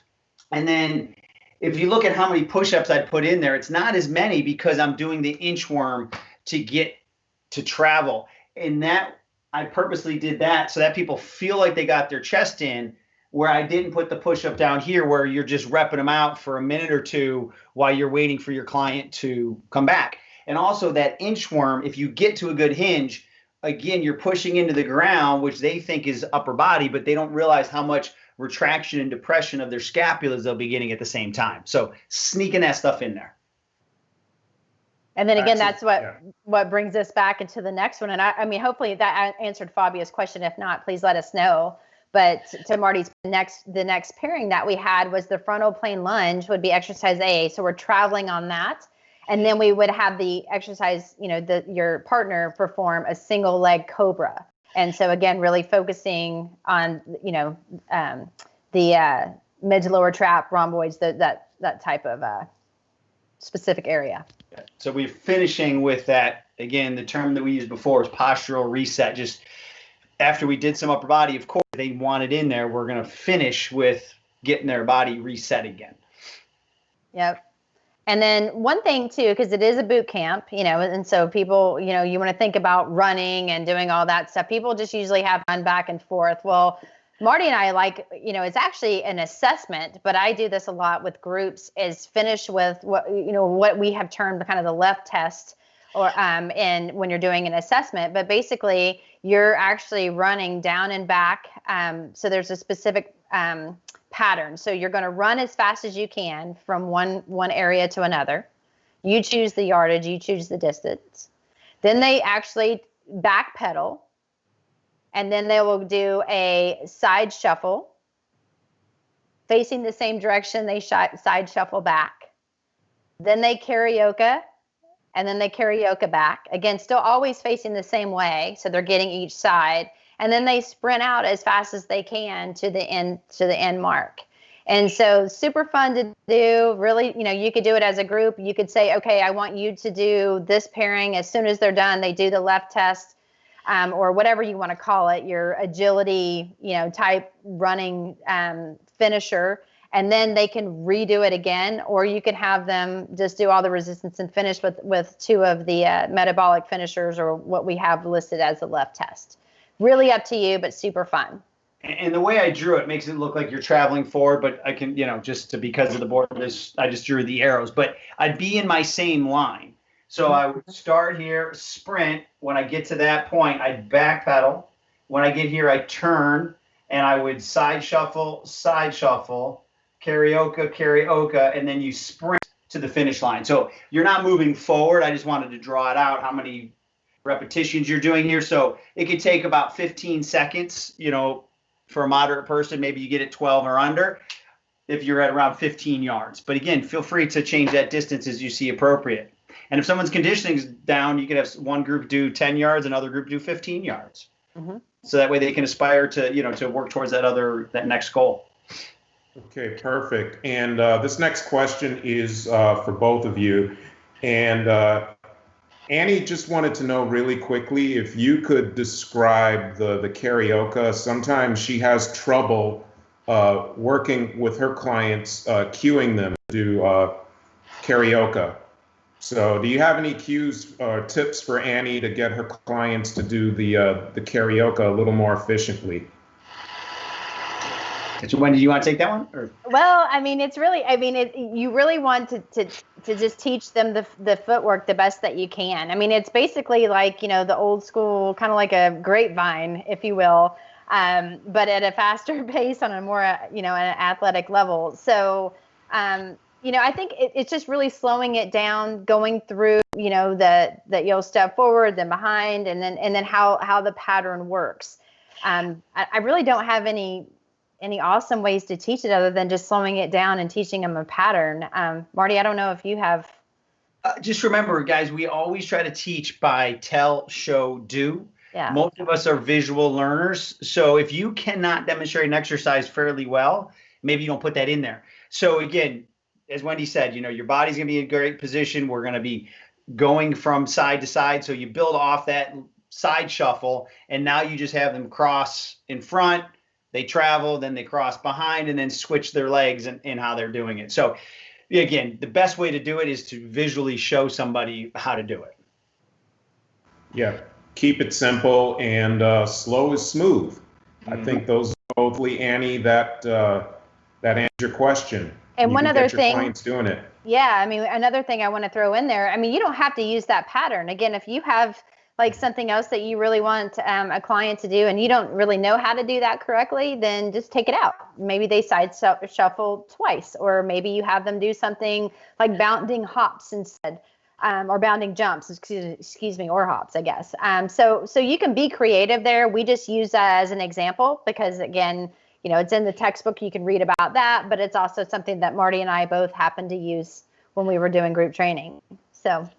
And then if you look at how many push-ups I'd put in there, it's not as many because I'm doing the inchworm to get to travel. And that I purposely did that so that people feel like they got their chest in, where I didn't put the push-up down here where you're just repping them out for a minute or two while you're waiting for your client to come back. And also that inchworm, if you get to a good hinge, again, you're pushing into the ground, which they think is upper body, but they don't realize how much retraction and depression of their scapulas they'll be getting at the same time. So sneaking that stuff in there. And then again, that's what brings us back into the next one. And I mean, hopefully that answered Fabio's question. If not, please let us know. But to Marty's the next pairing that we had was the frontal plane lunge would be exercise A. So we're traveling on that. And then we would have the exercise, your partner perform a single leg cobra. And so again, really focusing on, the mid to lower trap, rhomboids, that type of specific area. So we're finishing with that. Again, the term that we used before is postural reset. Just after we did some upper body, of course, they want it in there. We're going to finish with getting their body reset again. Yep. And then one thing too, because it is a boot camp, and so people, you want to think about running and doing all that stuff. People just usually have run back and forth. Well, Marty and I it's actually an assessment, but I do this a lot with groups, is finish with what we have termed kind of the left test, or and when you're doing an assessment. But basically you're actually running down and back. So there's a specific pattern. So you're going to run as fast as you can from one area to another. You choose the yardage, you choose the distance. Then they actually back pedal. And then they will do a side shuffle, facing the same direction they side shuffle back. Then they karaoke, and then they karaoke back. Again, still always facing the same way, so they're getting each side. And then they sprint out as fast as they can to the end mark. And so super fun to do. Really, you could do it as a group. You could say, okay, I want you to do this pairing. As soon as they're done, they do the left test. Or whatever you want to call it, your agility, type running finisher, and then they can redo it again, or you could have them just do all the resistance and finish with two of the metabolic finishers, or what we have listed as the left test. Really up to you, but super fun. And the way I drew it makes it look like you're traveling forward, but I can, because of the board, I just drew the arrows, but I'd be in my same line. So I would start here, sprint. When I get to that point, I'd back pedal. When I get here, I turn, and I would side shuffle, karaoke, and then you sprint to the finish line. So you're not moving forward. I just wanted to draw it out, how many repetitions you're doing here. So it could take about 15 seconds, for a moderate person. Maybe you get it 12 or under if you're at around 15 yards. But again, feel free to change that distance as you see appropriate. And if someone's conditioning is down, you could have one group do 10 yards, another group do 15 yards. Mm-hmm. So that way they can aspire to, to work towards that next goal. Okay, perfect. And this next question is for both of you. And Annie just wanted to know really quickly if you could describe the karaoke. Sometimes she has trouble working with her clients, cueing them to do karaoke. So do you have any cues or tips for Annie to get her clients to do the karaoke a little more efficiently? When do you want to take that one? Or? Well, I mean, you really want to just teach them the footwork the best that you can. I mean, it's basically like, the old school, kind of like a grapevine, if you will, but at a faster pace on a more, an athletic level. So, I think it's just really slowing it down, going through, that you'll step forward, then behind, and then how the pattern works. I really don't have any awesome ways to teach it other than just slowing it down and teaching them a pattern. Marty, I don't know if you have Just remember, guys, we always try to teach by tell, show, do. Yeah. Most of us are visual learners. So if you cannot demonstrate an exercise fairly well, maybe you don't put that in there. So again, as Wendy said, your body's going to be in a great position. We're going to be going from side to side. So you build off that side shuffle, and now you just have them cross in front. They travel, then they cross behind, and then switch their legs and how they're doing it. So again, the best way to do it is to visually show somebody how to do it. Yeah, keep it simple and slow is smooth. I think those are both, Annie, that answers your question. And one other thing, clients doing it. Yeah, I mean, another thing I want to throw in there. I mean, you don't have to use that pattern. Again, if you have like something else that you really want a client to do and you don't really know how to do that correctly, then just take it out. Maybe they side shuffle twice, or maybe you have them do something like bounding hops instead, or bounding jumps, excuse me, or hops, I guess. So you can be creative there. We just use that as an example because, again, it's in the textbook. You can read about that, but it's also something that Marty and I both happened to use when we were doing group training. So.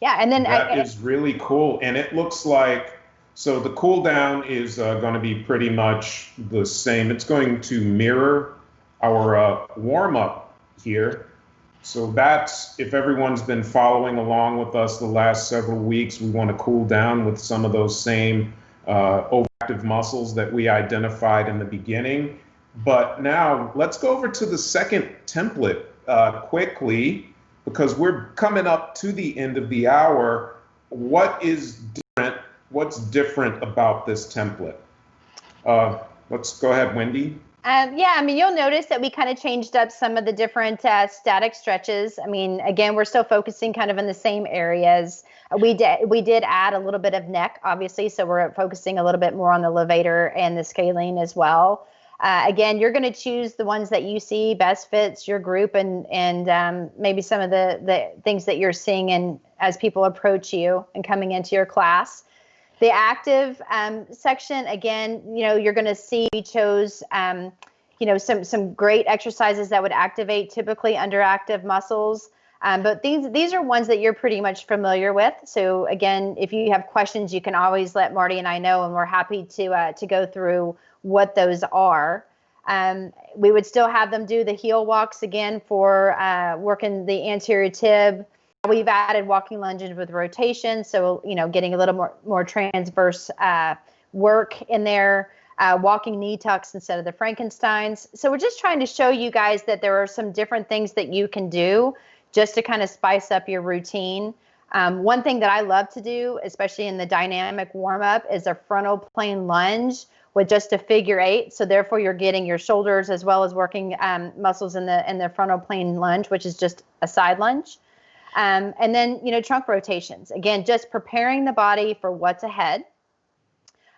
Yeah, and then that is really cool. And it looks like, so the cool down is going to be pretty much the same. It's going to mirror our warm up here. So that's, if everyone's been following along with us the last several weeks, we want to cool down with some of those same overactive muscles that we identified in the beginning. But now let's go over to the second template quickly, because we're coming up to the end of the hour. What is different? What's different about this template? Let's go ahead, Wendy. Yeah, I mean, you'll notice that we kind of changed up some of the different static stretches. I mean, again, we're still focusing kind of in the same areas. We did add a little bit of neck, obviously, so we're focusing a little bit more on the levator and the scalene as well. Again, you're going to choose the ones that you see best fits your group and maybe some of the things that you're seeing as people approach you and coming into your class. The active section, again, you're going to see we chose, some great exercises that would activate typically underactive muscles. But these are ones that you're pretty much familiar with. So again, if you have questions, you can always let Marty and I know, and we're happy to go through what those are. We would still have them do the heel walks again for working the anterior tib. We've added walking lunges with rotation, so getting a little more transverse work in there. Walking knee tucks instead of the Frankensteins. So we're just trying to show you guys that there are some different things that you can do just to kind of spice up your routine. One thing that I love to do, especially in the dynamic warm-up, is a frontal plane lunge with just a figure 8. So therefore you're getting your shoulders as well as working muscles in the frontal plane lunge, which is just a side lunge. And then, trunk rotations. Again, just preparing the body for what's ahead.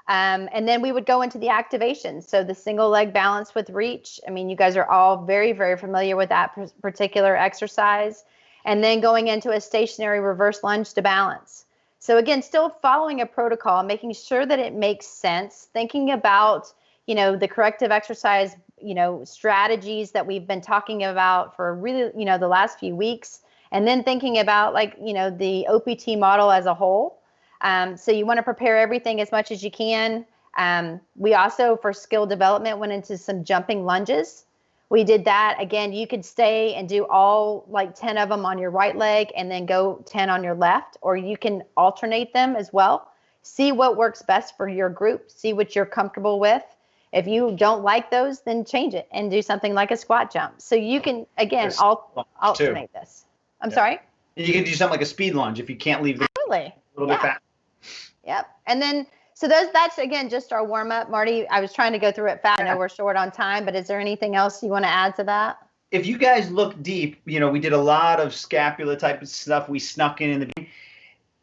And then we would go into the activation. So the single leg balance with reach. I mean, you guys are all very, very familiar with that particular exercise. And then going into a stationary reverse lunge to balance. So again, still following a protocol, making sure that it makes sense, thinking about, the corrective exercise, strategies that we've been talking about for really, the last few weeks. And then thinking about the OPT model as a whole. So you want to prepare everything as much as you can. We also, for skill development, went into some jumping lunges. We did that. Again, you could stay and do all 10 of them on your right leg and then go 10 on your left, or you can alternate them as well. See what works best for your group. See what you're comfortable with. If you don't like those, then change it and do something like a squat jump. So you can, again, alternate this. I'm sorry? You can do something like a speed lunge if you can't leave the a little bit fast. Yep. And then, so that's, again, just our warm up. Marty, I was trying to go through it fast. I know we're short on time, but is there anything else you want to add to that? If you guys look deep, we did a lot of scapula type of stuff. We snuck in the beginning.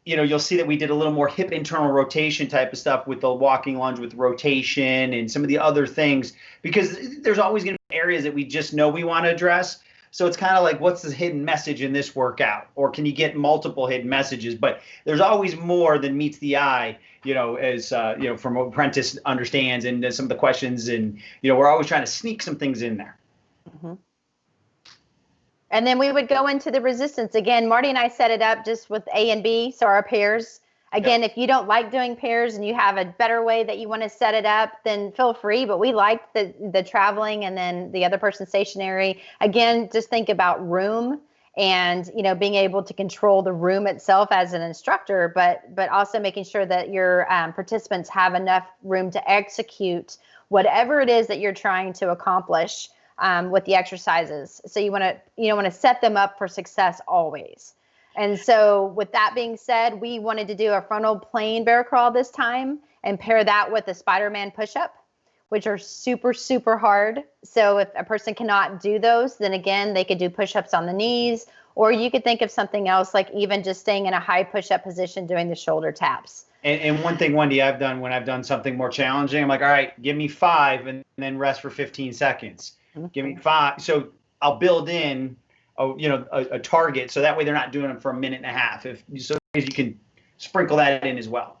You'll see that we did a little more hip internal rotation type of stuff with the walking lunge with rotation and some of the other things, because there's always going to be areas that we just know we want to address. So it's kind of like, what's the hidden message in this workout? Or can you get multiple hidden messages? But there's always more than meets the eye, as from what Apprentice understands and some of the questions. And, we're always trying to sneak some things in there. Mm-hmm. And then we would go into the resistance. Again, Marty and I set it up just with A and B, so our pairs. Again, if you don't like doing pairs and you have a better way that you want to set it up, then feel free. But we like the traveling and then the other person stationary. Again, just think about room and, you know, being able to control the room itself as an instructor, but also making sure that your participants have enough room to execute whatever it is that you're trying to accomplish with the exercises. So you want to set them up for success always. And so with that being said, we wanted to do a frontal plane bear crawl this time and pair that with a Spider-Man push-up, which are super, super hard. So if a person cannot do those, then again, they could do push-ups on the knees, or you could think of something else, like even just staying in a high push-up position doing the shoulder taps. And one thing, Wendy, I've done when I've done something more challenging, I'm like, all right, give me 5 and then rest for 15 seconds. Mm-hmm. Give me 5. So I'll build in a target, so that way they're not doing them for a minute and a half. So you can sprinkle that in as well.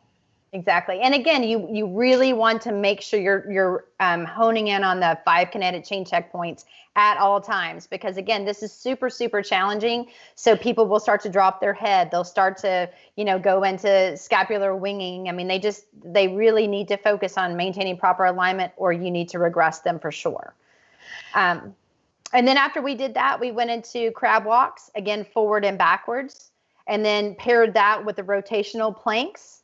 Exactly. And again, you really want to make sure you're honing in on the 5 kinetic chain checkpoints at all times, because again, this is super, super challenging. So people will start to drop their head. They'll start to, go into scapular winging. I mean, they really need to focus on maintaining proper alignment, or you need to regress them for sure. And then after we did that, we went into crab walks, again, forward and backwards, and then paired that with the rotational planks.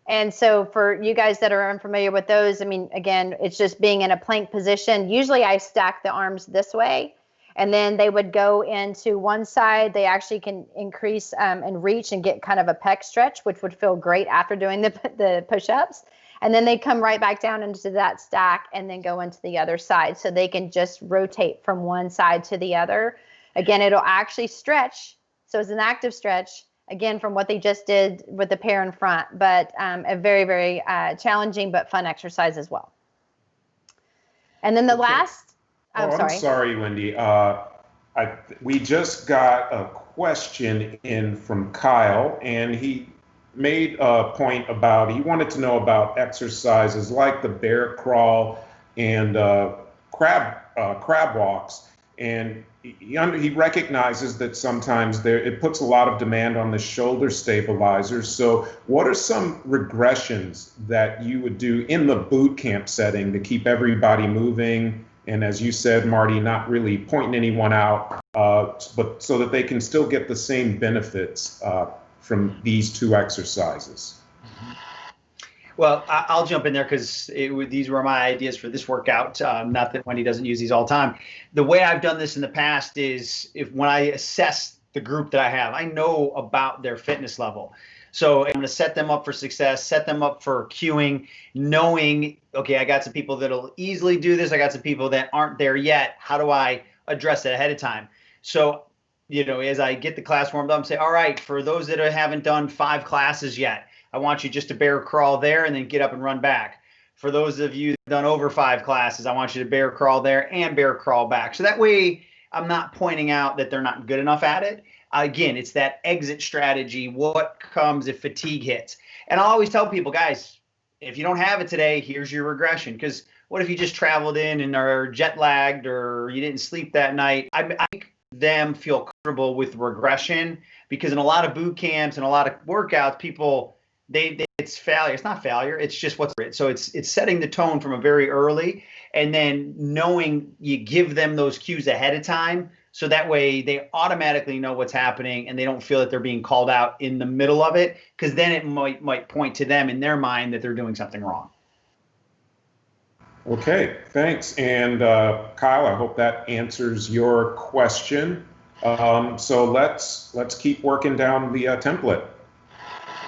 And so for you guys that are unfamiliar with those, I mean, again, it's just being in a plank position. Usually I stack the arms this way, and then they would go into one side. They actually can increase and reach and get kind of a pec stretch, which would feel great after doing the push-ups. And then they come right back down into that stack and then go into the other side. So they can just rotate from one side to the other. Again, it'll actually stretch. So it's an active stretch, again, from what they just did with the pair in front, but a very, very challenging but fun exercise as well. And then the last, I'm sorry, Wendy. We just got a question in from Kyle, and he made a point about, he wanted to know about exercises like the bear crawl and crab walks. And he recognizes that sometimes it puts a lot of demand on the shoulder stabilizers. So what are some regressions that you would do in the boot camp setting to keep everybody moving? And as you said, Marty, not really pointing anyone out, but so that they can still get the same benefits from these 2 exercises. Well, I'll jump in there because these were my ideas for this workout. Not that Wendy doesn't use these all the time. The way I've done this in the past is when I assess the group that I have, I know about their fitness level. So I'm going to set them up for success, set them up for queuing, knowing, okay, I got some people that'll easily do this. I got some people that aren't there yet. How do I address it ahead of time? So, as I get the class warmed up, I'm saying, all right, for those that haven't done 5 classes yet, I want you just to bear crawl there and then get up and run back. For those of you that have done over 5 classes, I want you to bear crawl there and bear crawl back. So that way I'm not pointing out that they're not good enough at it. Again, it's that exit strategy. What comes if fatigue hits? And I'll always tell people, guys, if you don't have it today, here's your regression. Because what if you just traveled in and are jet lagged, or you didn't sleep that night? I make them feel comfortable with regression, because in a lot of boot camps and a lot of workouts, people, it's failure. It's not failure. It's just what's it. So it's setting the tone from a very early, and then knowing you give them those cues ahead of time. So that way they automatically know what's happening and they don't feel that they're being called out in the middle of it, because then it might point to them in their mind that they're doing something wrong. Okay, thanks. And Kyle, I hope that answers your question. So let's keep working down the template.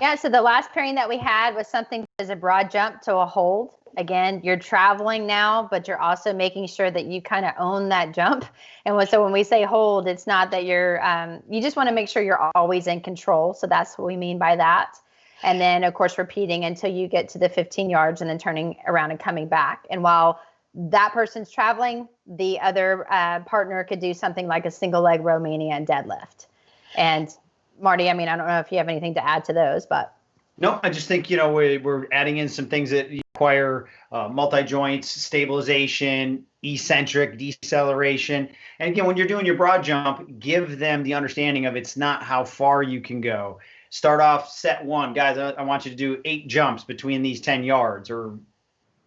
Yeah, so the last pairing that we had was something as a broad jump to a hold. Again, you're traveling now, but you're also making sure that you kind of own that jump. And so when we say hold, it's not that you just want to make sure you're always in control. So that's what we mean by that. And then, of course, repeating until you get to the 15 yards and then turning around and coming back. And while that person's traveling, the other partner could do something like a single leg Romanian deadlift. And Marty, I mean, I don't know if you have anything to add to those, but. No, I just think, we're adding in some things that require multi-joints, stabilization, eccentric, deceleration. And again, when you're doing your broad jump, give them the understanding of it's not how far you can go. Start off set one, guys, I want you to do 8 jumps between these 10 yards, or,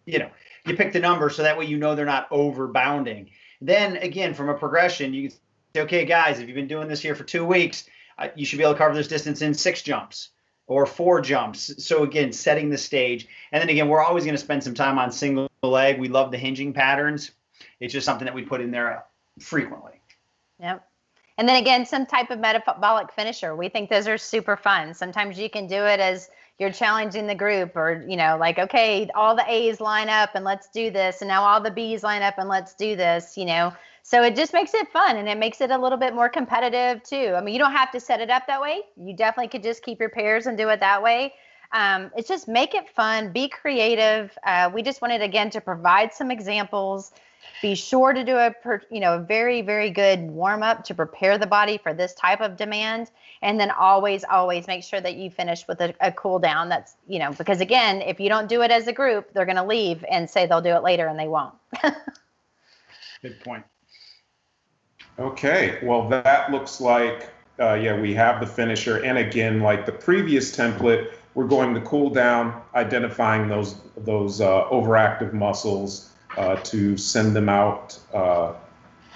you pick the number so that way they're not overbounding. Then again, from a progression, you can say, okay, guys, if you've been doing this here for 2 weeks, you should be able to cover this distance in 6 jumps or 4 jumps. So again, setting the stage. And then again, we're always going to spend some time on single leg. We love the hinging patterns. It's just something that we put in there frequently. Yep. And then again, some type of metabolic finisher. We think those are super fun. Sometimes you can do it as you're challenging the group, or, like, okay, all the A's line up and let's do this. And now all the B's line up and let's do this, So it just makes it fun, and it makes it a little bit more competitive too. I mean, you don't have to set it up that way. You definitely could just keep your pairs and do it that way. It's just make it fun, be creative. We just wanted, again, to provide some examples. Be sure to do a very, very good warm up to prepare the body for this type of demand. And then always make sure that you finish with a cool down. That's, because again, if you don't do it as a group, they're going to leave and say they'll do it later, and they won't. Good point. Okay, well, that looks like, we have the finisher. And again, like the previous template, we're going to cool down, identifying those overactive muscles to send them out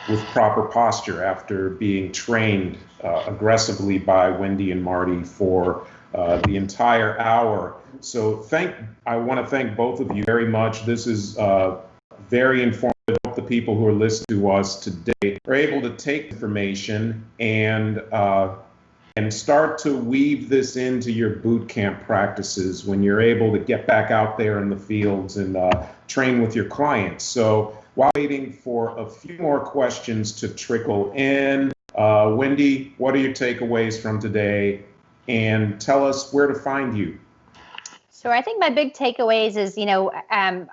with proper posture after being trained aggressively by Wendy and Marty for the entire hour. So I want to thank both of you very much. This is very informative. The people who are listening to us today are able to take information and start to weave this into your boot camp practices when you're able to get back out there in the fields and train with your clients. So while waiting for a few more questions to trickle in, Wendy, what are your takeaways from today? And tell us where to find you. So I think my big takeaways is,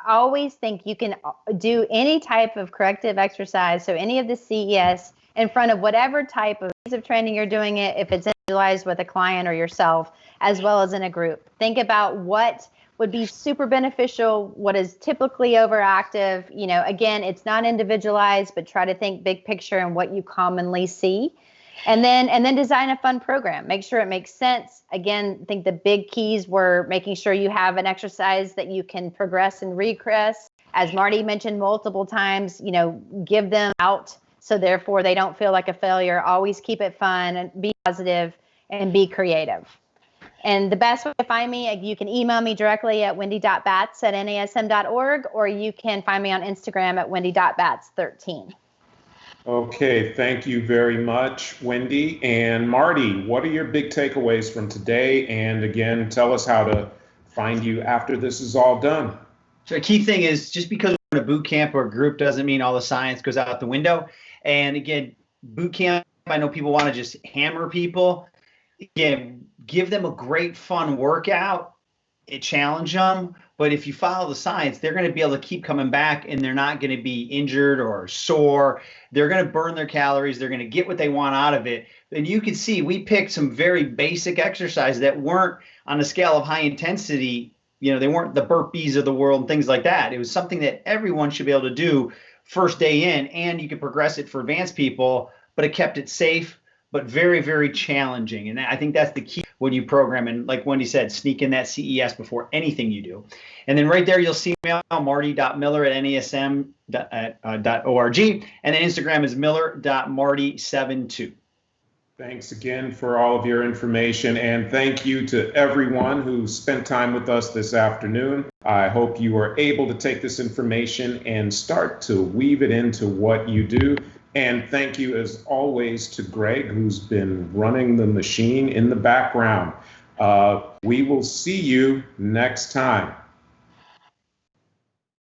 always think you can do any type of corrective exercise. So any of the CES in front of whatever type of training you're doing it, if it's individualized with a client or yourself, as well as in a group. Think about what would be super beneficial, what is typically overactive. Again, it's not individualized, but try to think big picture and what you commonly see. And then design a fun program. Make sure it makes sense. Again, I think the big keys were making sure you have an exercise that you can progress and regress. As Marty mentioned multiple times, give them out, so therefore they don't feel like a failure. Always keep it fun and be positive and be creative. And the best way to find me, you can email me directly at wendy.batts@nasm.org, or you can find me on Instagram at wendy.batts13. Okay, thank you very much, Wendy. And Marty, what are your big takeaways from today? And again, tell us how to find you after this is all done. So a key thing is, just because we're in a boot camp or a group doesn't mean all the science goes out the window. And again, boot camp, I know people want to just hammer people. Again, give them a great fun workout, challenge them. But if you follow the science, they're going to be able to keep coming back, and they're not going to be injured or sore. They're going to burn their calories. They're going to get what they want out of it. And you can see we picked some very basic exercises that weren't on a scale of high intensity. They weren't the burpees of the world and things like that. It was something that everyone should be able to do first day in, and you could progress it for advanced people, but it kept it safe, but very, very challenging. And I think that's the key when you program. And like Wendy said, sneak in that CES before anything you do. And then right there, you'll see me on marty.miller@nasm.org. And then Instagram is miller.marty72. Thanks again for all of your information. And thank you to everyone who spent time with us this afternoon. I hope you are able to take this information and start to weave it into what you do. And thank you, as always, to Greg, who's been running the machine in the background. We will see you next time.